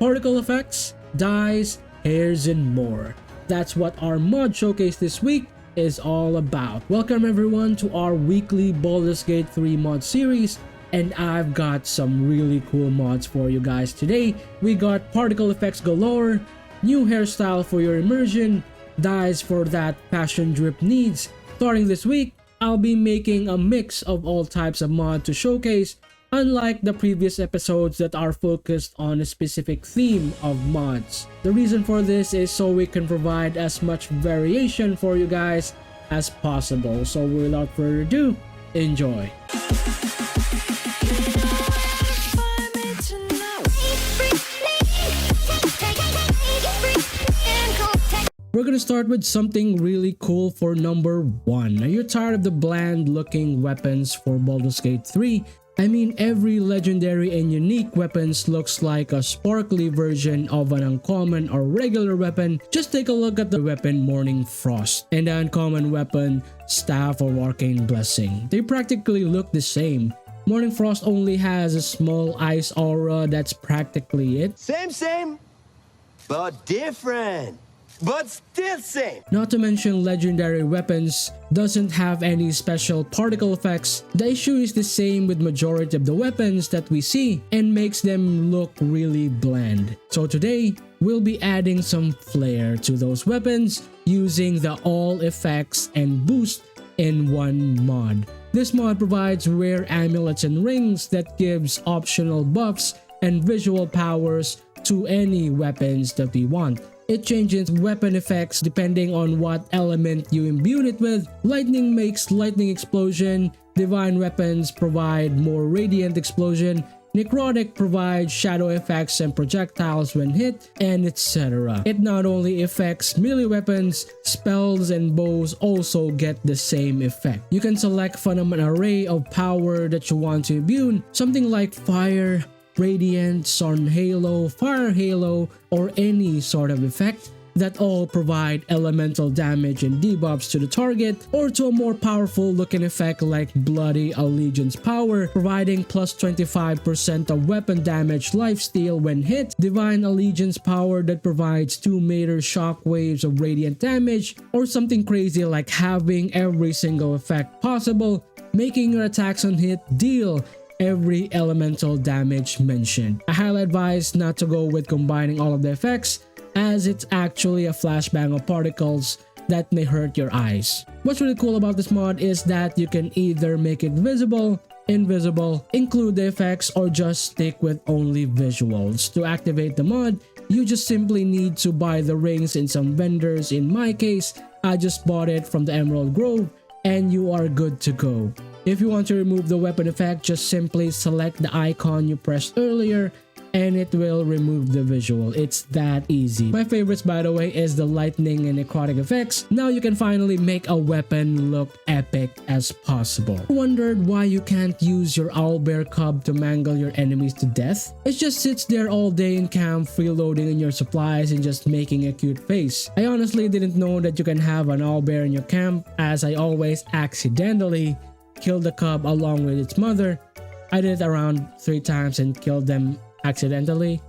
particle effects, dyes, hairs, and more. That's what our mod showcase this week is all about. Welcome everyone to our weekly Baldur's Gate 3 mod series, and I've got some really cool mods for you guys today. We got particle effects galore, new hairstyle for your immersion, dyes for that passion drip needs. Starting this week, I'll be making a mix of all types of mod to showcase, unlike the previous episodes that are focused on a specific theme of mods. The reason for this is so we can provide as much variation for you guys as possible. So without further ado, enjoy. We're gonna start with something really cool for number 1. Are you tired of the bland looking weapons for Baldur's Gate 3? I mean, every legendary and unique weapons looks like a sparkly version of an uncommon or regular weapon. Just take a look at the weapon Morning Frost and the uncommon weapon Staff of Arcane Blessing. They practically look the same. Morning Frost only has a small ice aura, that's practically it. Same, but different. But still same. Not to mention legendary weapons doesn't have any special particle effects. The issue is the same with majority of the weapons that we see and makes them look really bland. So today, we'll be adding some flair to those weapons using the all effects and boost in one mod. This mod provides rare amulets and rings that gives optional buffs and visual powers to any weapons that we want. It changes weapon effects depending on what element you imbue it with. Lightning makes lightning explosion, divine weapons provide more radiant explosion, necrotic provides shadow effects and projectiles when hit, and etc. It not only affects melee weapons, spells and bows also get the same effect. You can select from an array of power that you want to imbue, something like fire, Radiant, Sun Halo, Fire Halo, or any sort of effect that all provide elemental damage and debuffs to the target, or to a more powerful looking effect like Bloody Allegiance Power, providing plus 25% of weapon damage lifesteal when hit, Divine Allegiance Power that provides 2 meter shockwaves of radiant damage, or something crazy like having every single effect possible, making your attacks on hit deal every elemental damage mentioned. I highly advise not to go with combining all of the effects, as it's actually a flashbang of particles that may hurt your eyes. What's really cool about this mod is that you can either make it visible, invisible, include the effects, or just stick with only visuals. To activate the mod, you just simply need to buy the rings in some vendors. In my case, I just bought it from the Emerald Grove, and you are good to go. If you want to remove the weapon effect, just simply select the icon you pressed earlier and it will remove the visual. It's that easy. My favorites, by the way, is the lightning and necrotic effects. Now you can finally make a weapon look epic as possible. Wondered why you can't use your owlbear cub to mangle your enemies to death? It just sits there all day in camp, freeloading in your supplies and just making a cute face. I honestly didn't know that you can have an owlbear in your camp, as I always accidentally killed the cub along with its mother. I did it around 3 times and killed them accidentally.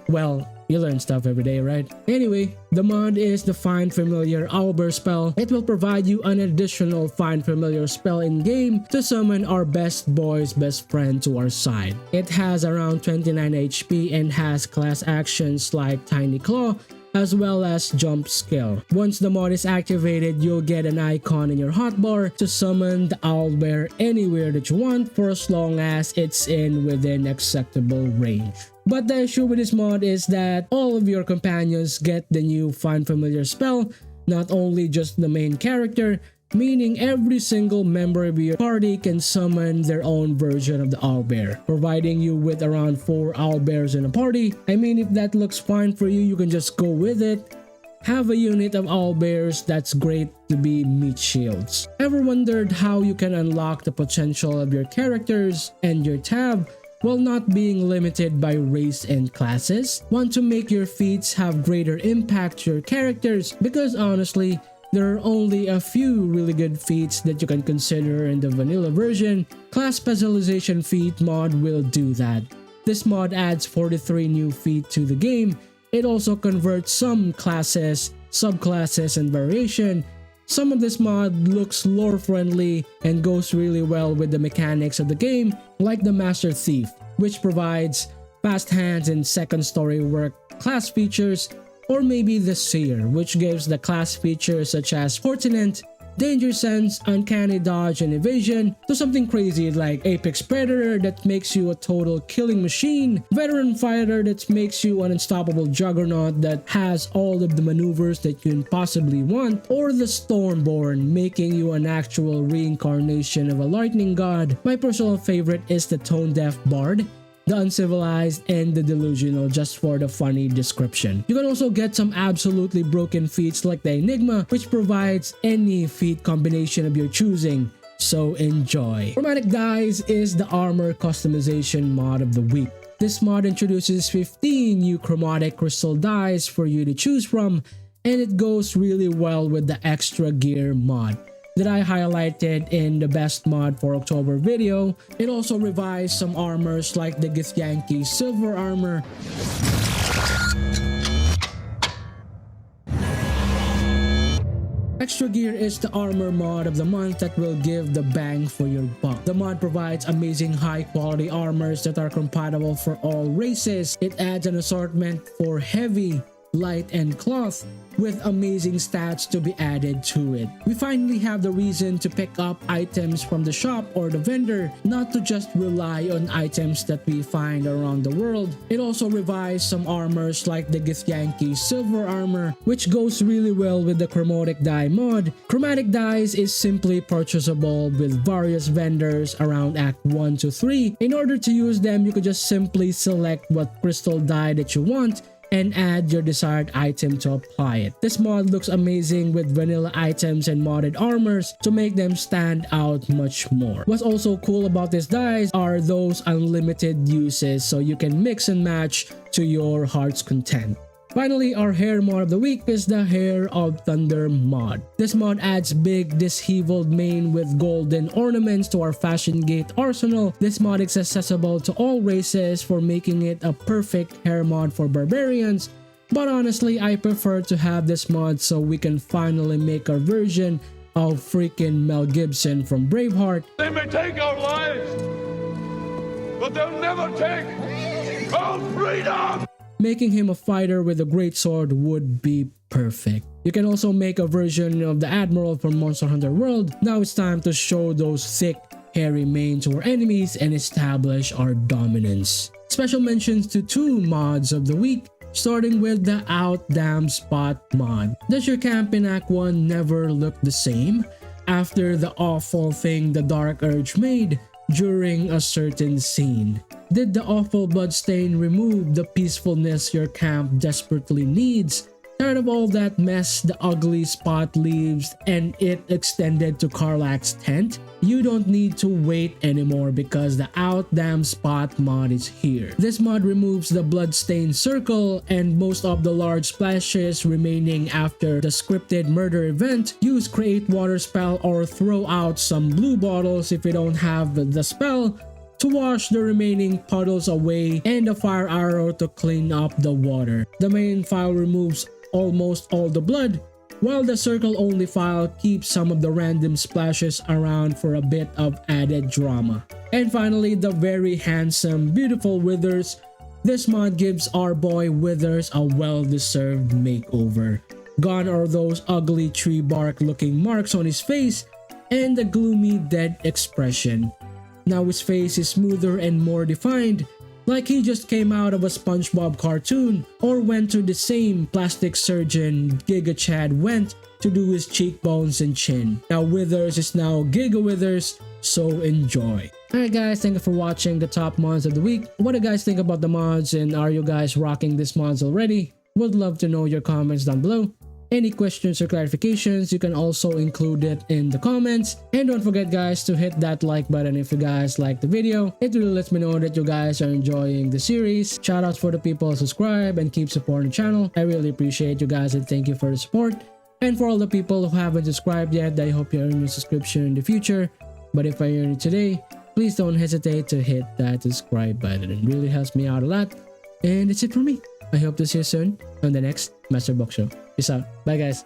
Well, you learn stuff every day, right? Anyway, the mod is the Find Familiar Owlbear spell. It will provide you an additional Find Familiar spell in game to summon our best boy's best friend to our side. It has around 29 HP and has class actions like Tiny Claw, as well as jump skill. Once the mod is activated, you'll get an icon in your hotbar to summon the owlbear anywhere that you want for as long as it's within acceptable range. But the issue with this mod is that all of your companions get the new Find Familiar spell, not only just the main character, meaning every single member of your party can summon their own version of the owlbear, providing you with around 4 owlbears in a party. I mean, if that looks fine for you, you can just go with it. Have a unit of owlbears that's great to be meat shields. Ever wondered how you can unlock the potential of your characters and your tab while not being limited by race and classes? Want to make your feats have greater impact to your characters? Because honestly, there are only a few really good feats that you can consider in the vanilla version. Class Specialization feat mod will do that. This mod adds 43 new feats to the game. It also converts some classes, subclasses, and variation. Some of this mod looks lore friendly and goes really well with the mechanics of the game, like the Master Thief, which provides fast hands and second story work class features, or maybe the Seer, which gives the class features such as Fortunate, Danger Sense, Uncanny Dodge and Evasion, to something crazy like Apex Predator that makes you a total killing machine, Veteran Fighter that makes you an unstoppable juggernaut that has all of the maneuvers that you can possibly want, or the Stormborn, making you an actual reincarnation of a lightning god. My personal favorite is the Tone Deaf Bard, the Uncivilized, and the Delusional, just for the funny description. You can also get some absolutely broken feats like the Enigma, which provides any feat combination of your choosing, so enjoy. Chromatic Dyes is the armor customization mod of the week. This mod introduces 15 new chromatic crystal dyes for you to choose from, and it goes really well with the extra gear mod that I highlighted in the best mod for October video. It also revised some armors like the Githyanki silver armor, Extra Gear is the armor mod of the month that will give the bang for your buck. The mod provides amazing high quality armors that are compatible for all races. It adds an assortment for heavy, light, and cloth, with amazing stats to be added to it. We finally have the reason to pick up items from the shop or the vendor, not to just rely on items that we find around the world. It also revised some armors like the Githyanki silver armor, which goes really well with the Chromatic Dye mod. Chromatic Dyes is simply purchasable with various vendors around Act 1 to 3. In order to use them, you could just simply select what crystal dye that you want and add your desired item to apply it. This mod looks amazing with vanilla items and modded armors to make them stand out much more. What's also cool about these dyes are those unlimited uses, so you can mix and match to your heart's content. Finally, our hair mod of the week is the Heir of Thunder mod. This mod adds big disheveled mane with golden ornaments to our Fashion Gate arsenal. This mod is accessible to all races for making it a perfect hair mod for barbarians. But honestly, I prefer to have this mod so we can finally make our version of freaking Mel Gibson from Braveheart. They may take our lives, but they'll never take our freedom! Making him a fighter with a great sword would be perfect. You can also make a version of the Admiral from Monster Hunter World. Now it's time to show those thick, hairy mane to our enemies and establish our dominance. Special mentions to 2 mods of the week, starting with the Out Damn Spot mod. Does your camp in Act 1 never look the same after the awful thing the Dark Urge made during a certain scene? Did the awful bloodstain remove the peacefulness your camp desperately needs? Tired of all that mess the ugly spot leaves and it extended to Karlach's tent? You don't need to wait anymore because the Out Damn Spot mod is here. This mod removes the bloodstain circle and most of the large splashes remaining after the scripted murder event. Use Create Water spell or throw out some blue bottles if you don't have the spell to wash the remaining puddles away, and a fire arrow to clean up the water. The main file removes almost all the blood, while the circle only file keeps some of the random splashes around for a bit of added drama. And finally, the very handsome, beautiful Withers. This mod gives our boy Withers a well-deserved makeover. Gone are those ugly tree bark looking marks on his face and the gloomy dead expression. Now his face is smoother and more defined, like he just came out of a SpongeBob cartoon or went to the same plastic surgeon Giga Chad went to do his cheekbones and chin. Now Withers is now Giga Withers, so enjoy. Alright guys, thank you for watching the top mods of the week. What do you guys think about the mods, and are you guys rocking these mods already? Would love to know your comments down below. Any questions or clarifications, you can also include it in the comments. And don't forget guys to hit that like button if you guys like the video. It really lets me know that you guys are enjoying the series. Shoutouts for the people who subscribe and keep supporting the channel. I really appreciate you guys and thank you for the support. And for all the people who haven't subscribed yet, I hope you earn your subscription in the future. But if I earn it today, please don't hesitate to hit that subscribe button. It really helps me out a lot. And that's it for me. I hope to see you soon on the next Master Box Show. Peace out. Bye guys.